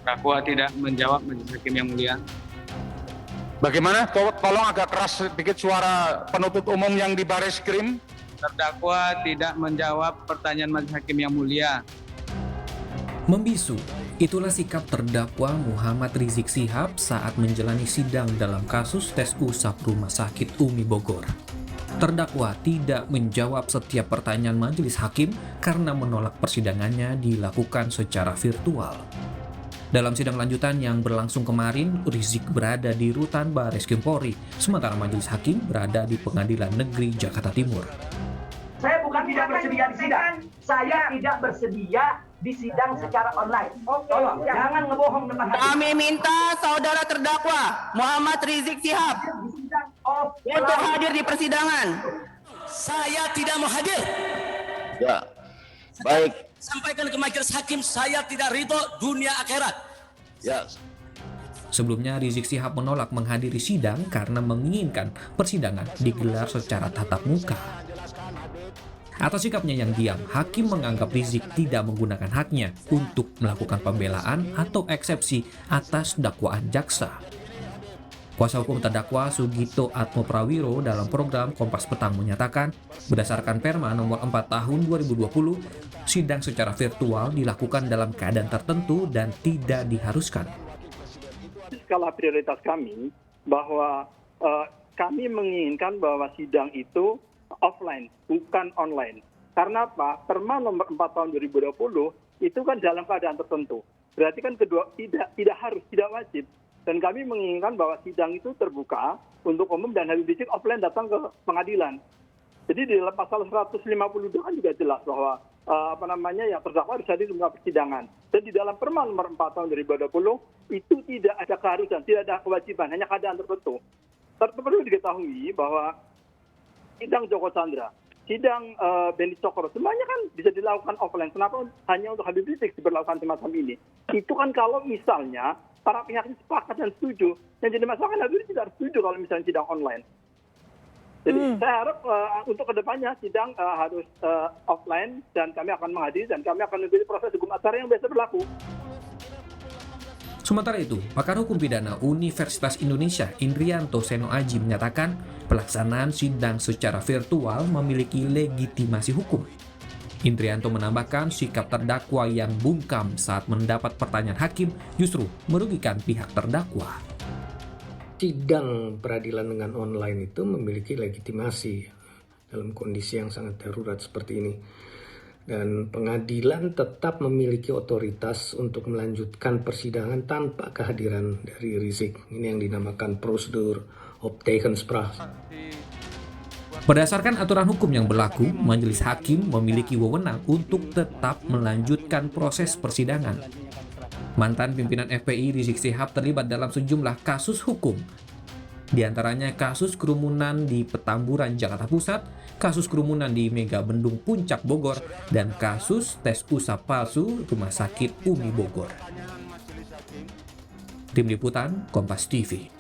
Dakwa tidak menjawab Majelis Hakim yang mulia. Bagaimana? Tolong agak keras sedikit suara penuntut umum yang di baris krim. Terdakwa tidak menjawab pertanyaan Majelis Hakim yang mulia. Membisu, itulah sikap terdakwa Muhammad Rizik Shihab saat menjalani sidang dalam kasus tes usap Rumah Sakit Umi Bogor. Terdakwa tidak menjawab setiap pertanyaan majelis hakim karena menolak persidangannya dilakukan secara virtual. Dalam sidang lanjutan yang berlangsung kemarin, Rizik berada di Rutan Bareskrim Polri, sementara majelis hakim berada di Pengadilan Negeri Jakarta Timur. Saya bukan tidak bersedia di sidang. Saya tidak bersedia di sidang secara online. Tolong, jangan ngebohong depan hakim. Kami minta saudara terdakwa Muhammad Rizik Shihab Di sidang offline. untuk hadir di persidangan. Saya tidak mau hadir. Ya, baik. Sampaikan ke majelis hakim, saya tidak ridho dunia akhirat. Ya, Sebelumnya, Rizik Shihab menolak menghadiri sidang karena menginginkan persidangan digelar secara tatap muka. Atas sikapnya yang diam, hakim menganggap Rizik tidak menggunakan haknya untuk melakukan pembelaan atau eksepsi atas dakwaan jaksa. Kuasa hukum terdakwa Sugito Atmo Prawiro dalam program Kompas Petang menyatakan, berdasarkan Perma nomor 4 tahun 2020, sidang secara virtual dilakukan dalam keadaan tertentu dan tidak diharuskan. Skala prioritas kami bahwa kami menginginkan bahwa sidang itu offline, bukan online. Karena apa? Perma nomor 4 tahun 2020 itu kan dalam keadaan tertentu. Berarti kan kedua tidak harus, tidak wajib. Dan kami menginginkan bahwa sidang itu terbuka untuk umum dan Habib Rizik offline datang ke pengadilan. Jadi di dalam pasal 152 kan juga jelas bahwa terdakwa harus hadir di muka persidangan. Dan di dalam Perma nomor 4 tahun 2020 itu tidak ada keharusan, tidak ada kewajiban, hanya keadaan tertentu. Perlu diketahui bahwa sidang Joko Chandra, sidang Beni Cokro, semuanya kan bisa dilakukan offline. Kenapa hanya untuk Habib Rizik diberlakukan semacam ini? Itu kan kalau misalnya para pihaknya sepakat dan setuju. Yang jadi masalah kan Habib Rizik tidak setuju kalau misalnya sidang online. Jadi saya harap untuk kedepannya sidang harus offline dan kami akan menghadiri dan kami akan mengikuti proses hukum acara yang biasa berlaku. Sementara itu, pakar hukum pidana Universitas Indonesia Indrianto Seno Aji menyatakan pelaksanaan sidang secara virtual memiliki legitimasi hukum. Indrianto menambahkan sikap terdakwa yang bungkam saat mendapat pertanyaan hakim justru merugikan pihak terdakwa. Sidang peradilan dengan online itu memiliki legitimasi dalam kondisi yang sangat darurat seperti ini. Dan pengadilan tetap memiliki otoritas untuk melanjutkan persidangan tanpa kehadiran dari Rizik. Ini yang dinamakan prosedur optechenspraak. Berdasarkan aturan hukum yang berlaku, majelis hakim memiliki wewenang untuk tetap melanjutkan proses persidangan. Mantan pimpinan FPI Rizik Shihab terlibat dalam sejumlah kasus hukum, di antaranya kasus kerumunan di Petamburan, Jakarta Pusat, kasus kerumunan di Mega Bendung Puncak Bogor, dan kasus tes usap palsu Rumah Sakit Umi Bogor. Tim Liputan, Kompas TV.